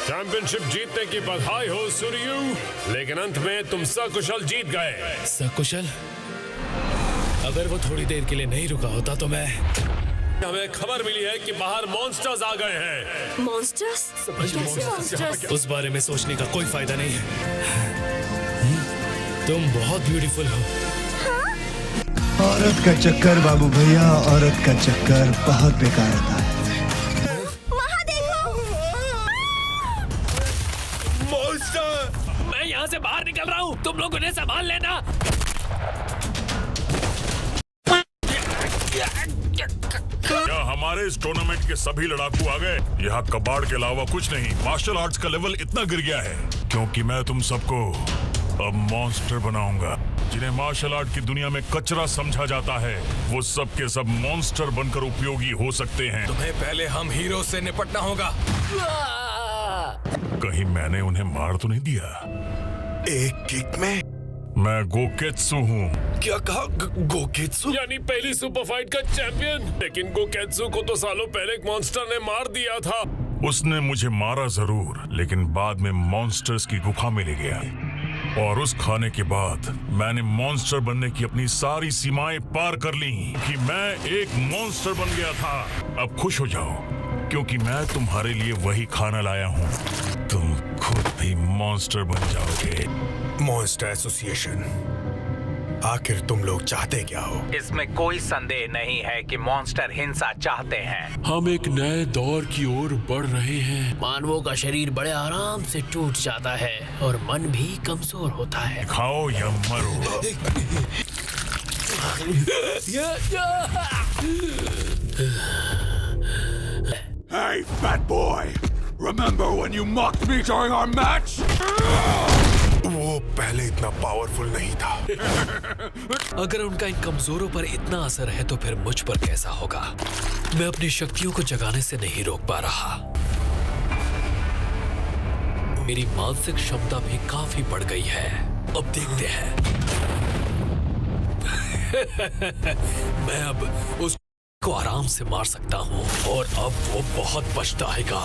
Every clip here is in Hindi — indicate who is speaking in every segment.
Speaker 1: चैंपियनशिप जीतने की बधाई हो सूर्यू, लेकिन अंत में तुम सकुशल जीत गए।
Speaker 2: सकुशल? अगर वो थोड़ी देर के लिए नहीं रुका होता तो मैं...
Speaker 1: हमें खबर मिली है कि बाहर मॉन्स्टर्स आ गए हैं।
Speaker 3: मॉन्स्टर्स? कैसे मॉन्स्टर्स?
Speaker 2: उस बारे में सोचने का कोई फायदा नहीं है। तुम बहुत ब्यूटीफुल हो।
Speaker 4: औरत का चक्कर बाबू भैया, औरत का चक्कर बहुत बेकार होता है।
Speaker 3: वहाँ देखो।
Speaker 1: मॉन्स्टर!
Speaker 2: मैं यहाँ से बाहर निकल रहा हूँ, तुम लोग उन्हें संभाल लेना।
Speaker 5: क्या हमारे इस टूर्नामेंट के सभी लड़ाकू आ गए? यहाँ कबाड़ के अलावा कुछ नहीं। मार्शल आर्ट्स का लेवल इतना गिर गया है क्योंकि मैं तुम सबको अब मॉन्स्टर बनाऊंगा। जिन्हें मार्शल आर्ट की दुनिया में कचरा समझा जाता है, वो सब के सब मॉन्स्टर बनकर उपयोगी हो सकते हैं।
Speaker 6: तुम्हें पहले हम हीरो से निपटना होगा।
Speaker 5: कहीं मैंने उन्हें मार तो नहीं दिया?
Speaker 6: एक किक में?
Speaker 5: मैं गोकेत्सु हूँ।
Speaker 6: क्या कहा? गोकेत्सु?
Speaker 1: यानी पहली सुपर फाइट का चैंपियन। लेकिन गोकेत्सु को तो सालों पहले एक मॉन्स्टर ने मार दिया था।
Speaker 5: उसने मुझे मारा जरूर, लेकिन बाद में मॉन्स्टर्स की गुफा में ले गया। और उस खाने के बाद मैंने मॉन्स्टर बनने की अपनी सारी सीमाएं पार कर ली कि मैं एक मॉन्स्टर बन गया था। अब खुश हो जाओ क्योंकि मैं तुम्हारे लिए वही खाना लाया हूँ। तुम खुद भी मॉन्स्टर बन जाओगे।
Speaker 6: मॉन्स्टर एसोसिएशन, आखिर तुम लोग चाहते क्या हो?
Speaker 7: इसमें कोई संदेह नहीं है कि मॉन्स्टर हिंसा चाहते हैं।
Speaker 1: हम एक नए दौर की ओर बढ़ रहे हैं।
Speaker 2: मानवों का शरीर बड़े आराम से टूट जाता है और मन भी कमजोर होता है।
Speaker 5: खाओ या मरो।
Speaker 8: Hey, fat boy! Remember when you mocked me during our match?
Speaker 6: वो पहले इतना पावरफुल नहीं था।
Speaker 2: अगर उनका इन कमजोरों पर इतना असर है तो फिर मुझ पर कैसा होगा? मैं अपनी शक्तियों को जगाने से नहीं रोक पा रहा। मेरी मानसिक क्षमता भी काफी बढ़ गई है। अब देखते हैं। मैं अब उसको आराम से मार सकता हूँ और अब वो बहुत पछताएगा।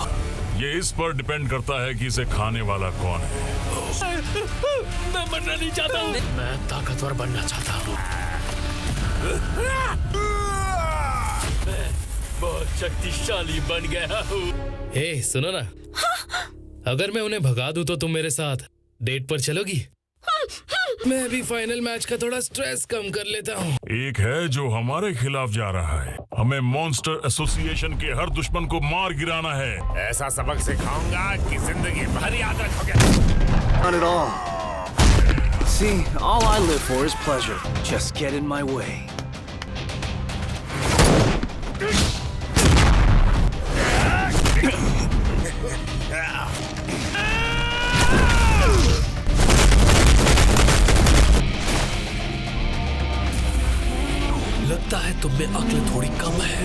Speaker 5: ये इस पर डिपेंड करता है कि इसे खाने वाला कौन है।
Speaker 2: मैं मरना नहीं चाहता हूँ। मैं ताकतवर बनना चाहता हूँ। मैं बहुत शक्तिशाली बन गया हूँ। हे, सुनो ना। अगर मैं उन्हें भगा दूँ तो तुम मेरे साथ डेट पर चलोगी? मैं भी फाइनल मैच का थोड़ा स्ट्रेस कम कर लेता हूँ।
Speaker 5: एक है जो हमारे खिलाफ जा रहा है। हमें मॉन्स्टर एसोसिएशन के हर दुश्मन को मार गिराना है।
Speaker 1: ऐसा सबक सिखाऊंगा कि जिंदगी भर याद रखोगे।
Speaker 9: Not at all. See, all I live for is pleasure. Just get in my way.
Speaker 2: लगता है तुम में अक्ल थोड़ी कम है।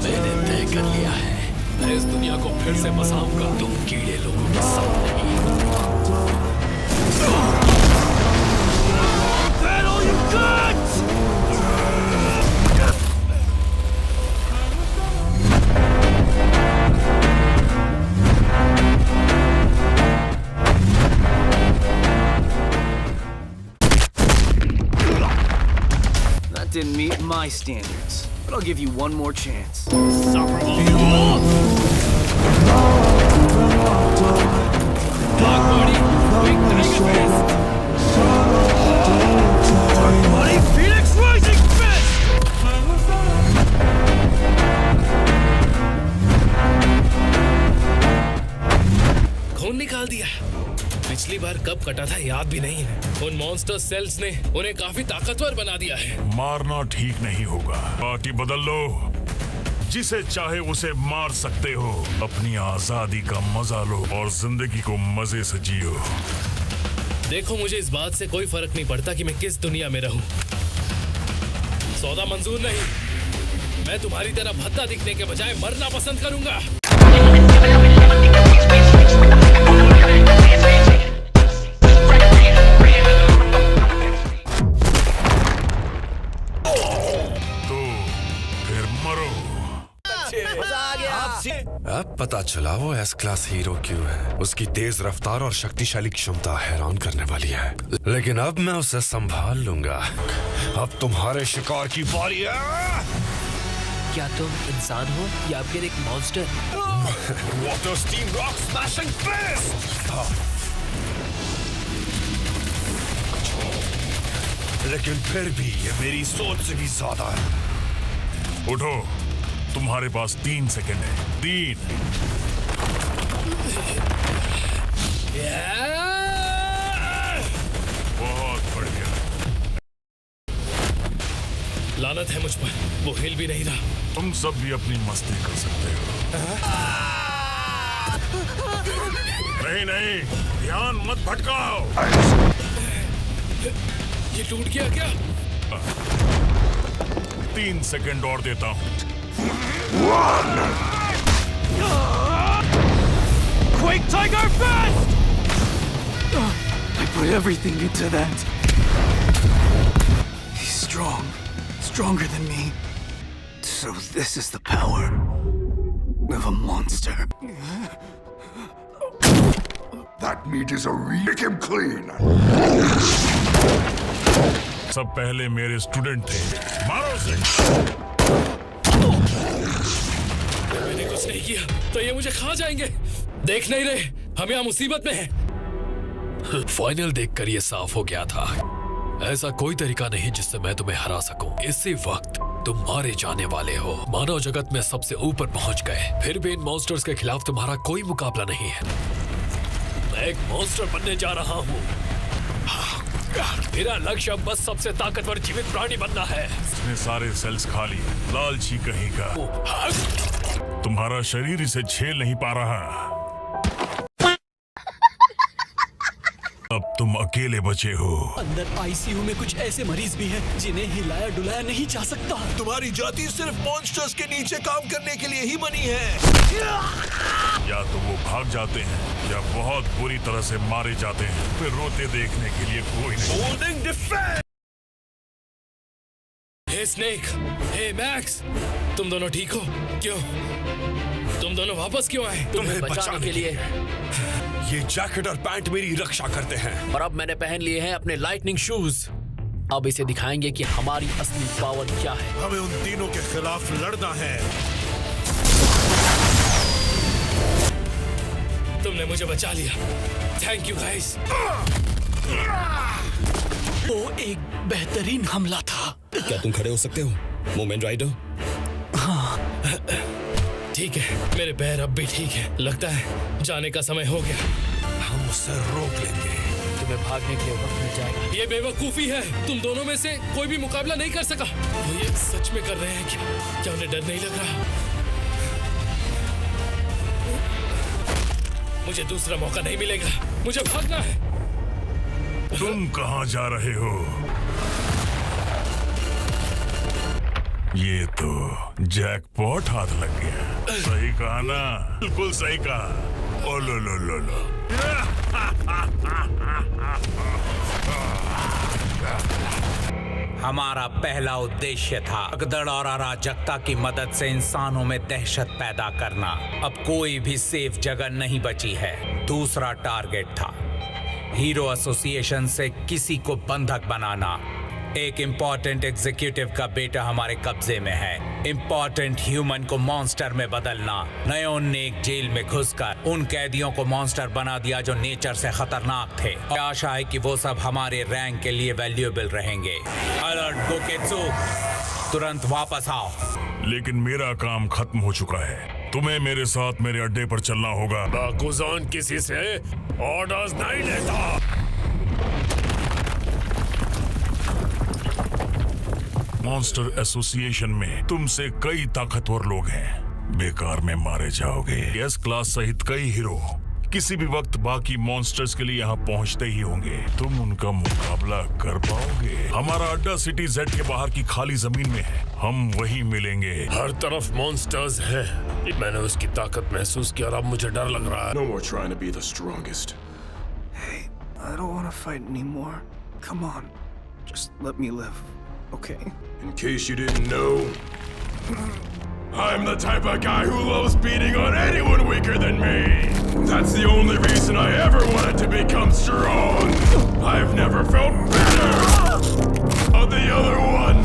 Speaker 2: मैंने तय कर लिया है, मैं इस दुनिया को फिर से बसाऊंगा। तुम कीड़े लोगों के साथ नहीं।
Speaker 9: Didn't meet my standards, but I'll give you one more chance. Phoenix Rising Fist!
Speaker 2: खून निकाल दिया। पिछली बार कब कटा था याद भी नहीं है। उन मॉन्स्टर सेल्स ने उन्हें काफी ताकतवर बना दिया है।
Speaker 5: मारना ठीक नहीं होगा। पार्टी बदल लो। जिसे चाहे उसे मार सकते हो। अपनी आजादी का मजा लो और जिंदगी को मजे से जियो।
Speaker 2: देखो, मुझे इस बात से कोई फर्क नहीं पड़ता कि मैं किस दुनिया में रहूं। सौदा मंजूर नहीं। मैं तुम्हारी तरह भद्दा दिखने के बजाय मरना पसंद करूंगा।
Speaker 5: तो फिर मरो।
Speaker 8: अब पता चला वो एस क्लास हीरो क्यों है। उसकी तेज रफ्तार और शक्तिशाली क्षमता हैरान करने वाली है, लेकिन अब मैं उसे संभाल लूंगा। अब तुम्हारे शिकार की बारी है।
Speaker 9: क्या तुम इंसान हो या फिर एक monster?
Speaker 8: Water steam rock smashing fist. लेकिन फिर भी ये मेरी सोच से भी ज्यादा है।
Speaker 5: उठो, तुम्हारे पास 3 सेकंड है। 3। बहुत बढ़िया।
Speaker 2: लानत है मुझ पर, वो हिल भी नहीं रहा।
Speaker 5: तुम सब भी अपनी मस्ती कर सकते हो। नहीं नहीं, ध्यान मत भटकाओ।
Speaker 2: ये टूट गया क्या?
Speaker 5: 3 सेकंड और देता हूँ।
Speaker 9: Quake Tiger Fist! I put everything into that. He's strong. Stronger than me. So this is the power of a monster.
Speaker 8: That meat is a make him clean.
Speaker 5: सब पहले मेरे स्टूडेंट थे, मारो उसे।
Speaker 2: मैंने कुछ नहीं किया तो ये मुझे खा जाएंगे। देख नहीं रहे हम यहाँ मुसीबत में हैं।
Speaker 10: फाइनल देखकर ये साफ हो गया था, ऐसा कोई तरीका नहीं जिससे मैं तुम्हें हरा सकूं। इसी वक्त तुम मारे जाने वाले हो। मानव जगत में सबसे ऊपर पहुंच गए, फिर भी इन मॉन्स्टर्स के खिलाफ तुम्हारा कोई मुकाबला नहीं है। मैं एक मॉन्स्टर बनने जा रहा हूँ। मेरा लक्ष्य अब बस सबसे ताकतवर जीवित प्राणी बनना है।
Speaker 5: इसने सारे सेल्स खा लिए, लालची कहीं का। तुम्हारा शरीर इसे झेल नहीं पा रहा। अब तुम अकेले बचे हो।
Speaker 9: अंदर आईसीयू में कुछ ऐसे मरीज भी हैं जिन्हें हिलाया डुलाया नहीं जा सकता।
Speaker 8: तुम्हारी जाति सिर्फ मॉन्स्टर्स के नीचे काम करने के लिए ही बनी है।
Speaker 5: या तो वो भाग जाते हैं या बहुत बुरी तरह से मारे जाते हैं, फिर रोते देखने के लिए कोई नहीं।
Speaker 8: Holding defence.
Speaker 2: Hey snake, hey Max, तुम दोनों ठीक हो? क्यों? तुम दोनों वापस क्यों आए?
Speaker 8: तुम्हें बचाने के लिए। ये जैकेट और पैंट मेरी रक्षा करते हैं।
Speaker 10: और अब मैंने पहन लिए हैं अपने लाइटनिंग शूज। अब इसे दिखाएंगे कि हमारी असली पावर क्या है।
Speaker 8: हमें उन तीनों के खिलाफ लड़ना है।
Speaker 2: तुमने मुझे बचा लिया। Thank you guys.
Speaker 9: वो एक बेहतरीन हमला था।
Speaker 11: क्या तुम खड़े हो सकते हो, मोमेंट राइडर?
Speaker 2: ठीक है, मेरे पैर अब भी ठीक है। लगता है जाने का समय हो गया।
Speaker 8: हम उसे रोक लेंगे।
Speaker 9: तुम्हें भागने के लिए वक्त मिल जाएगा।
Speaker 2: ये बेवकूफी है। तुम दोनों में से कोई भी मुकाबला नहीं कर सका। वो ये सच में कर रहे हैं क्या? क्या उन्हें डर नहीं लग रहा? मुझे दूसरा मौका नहीं मिलेगा। मुझे भागना है।
Speaker 5: तुम कहाँ जा रहे हो? ये तो जैकपॉट हाथ लग गया। सही कहा ना? बिल्कुल सही कहा। ओ लो लो लो लो।
Speaker 7: हमारा पहला उद्देश्य था भगदड़ और अराजकता की मदद से इंसानों में दहशत पैदा करना। अब कोई भी सेफ जगह नहीं बची है। दूसरा टारगेट था हीरो एसोसिएशन से किसी को बंधक बनाना। एक इम्पोर्टेंट एग्जीक्यूटिव का बेटा हमारे कब्जे में है। इम्पोर्टेंट ह्यूमन को मॉन्स्टर में बदलना। नयोन ने एक जेल में घुसकर उन कैदियों को मॉन्स्टर बना दिया जो नेचर से खतरनाक थे। आशा है कि वो सब हमारे रैंक के लिए वैल्यूएबल रहेंगे। अलर्ट गोकेत्सु, तुरंत वापस आओ।
Speaker 5: लेकिन मेरा काम खत्म हो चुका है। तुम्हें मेरे साथ मेरे अड्डे पर चलना होगा।
Speaker 1: बाकुजान किसी से ऑर्डर्स नहीं लेता।
Speaker 5: मॉन्स्टर एसोसिएशन में तुमसे कई ताकतवर लोग हैं। बेकार में मारे जाओगे। एस क्लास सहित कई हीरो किसी भी वक्त बाकी मॉन्स्टर्स के लिए यहाँ पहुँचते ही होंगे। तुम उनका मुकाबला कर पाओगे? हमारा अड्डा सिटी जेड के बाहर की खाली जमीन में है। हम वहीं मिलेंगे।
Speaker 1: हर तरफ मॉन्स्टर्स हैं। मैंने उसकी ताकत महसूस की और अब मुझे डर लग रहा है।
Speaker 8: No more trying to be the strongest.
Speaker 9: Hey, I don't want to fight anymore. Come on, just let me live, okay?
Speaker 8: In case you didn't know,
Speaker 12: I'm the type of guy who loves beating on anyone weaker than me. That's the only reason I ever wanted to become strong. I've never felt better of the other one.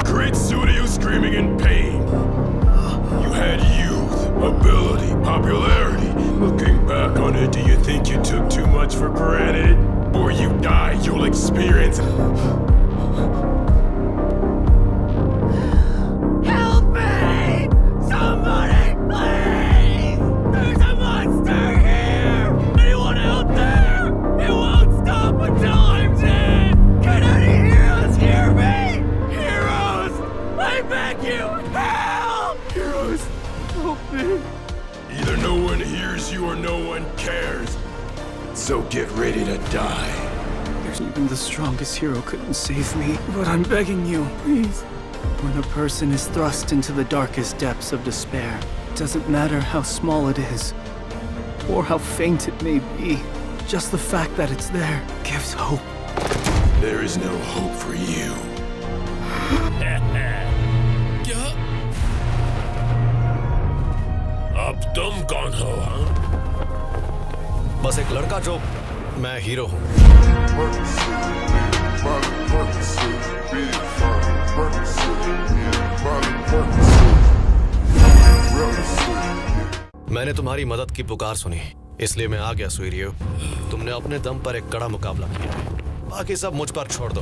Speaker 12: Great suit of you screaming in pain. You had youth, ability, popularity. Looking back on it, do you think you took too much for granted? Or you die, you'll experience it.
Speaker 3: Help me! Somebody, please! There's a monster here! Anyone out there? It won't stop until I'm dead! Can any heroes hear me? Heroes! I beg you, help!
Speaker 12: Heroes, help me. Either no one hears you or no one cares. So get ready to die.
Speaker 9: Even the strongest hero couldn't save me, but I'm begging you, please. When a person is thrust into the darkest depths of despair, it doesn't matter how small it is, or how faint it may be. Just the fact that it's there gives hope.
Speaker 12: There is no hope for you.
Speaker 2: क्या?
Speaker 1: अब तुम कौन हो? हाँ?
Speaker 11: बस एक लड़का जो मैं हीरो हूँ। मैंने तुम्हारी मदद की पुकार सुनी, इसलिए मैं आ गया सुइरियो। तुमने अपने दम पर एक कड़ा मुकाबला किया है, बाकी सब मुझ पर छोड़ दो।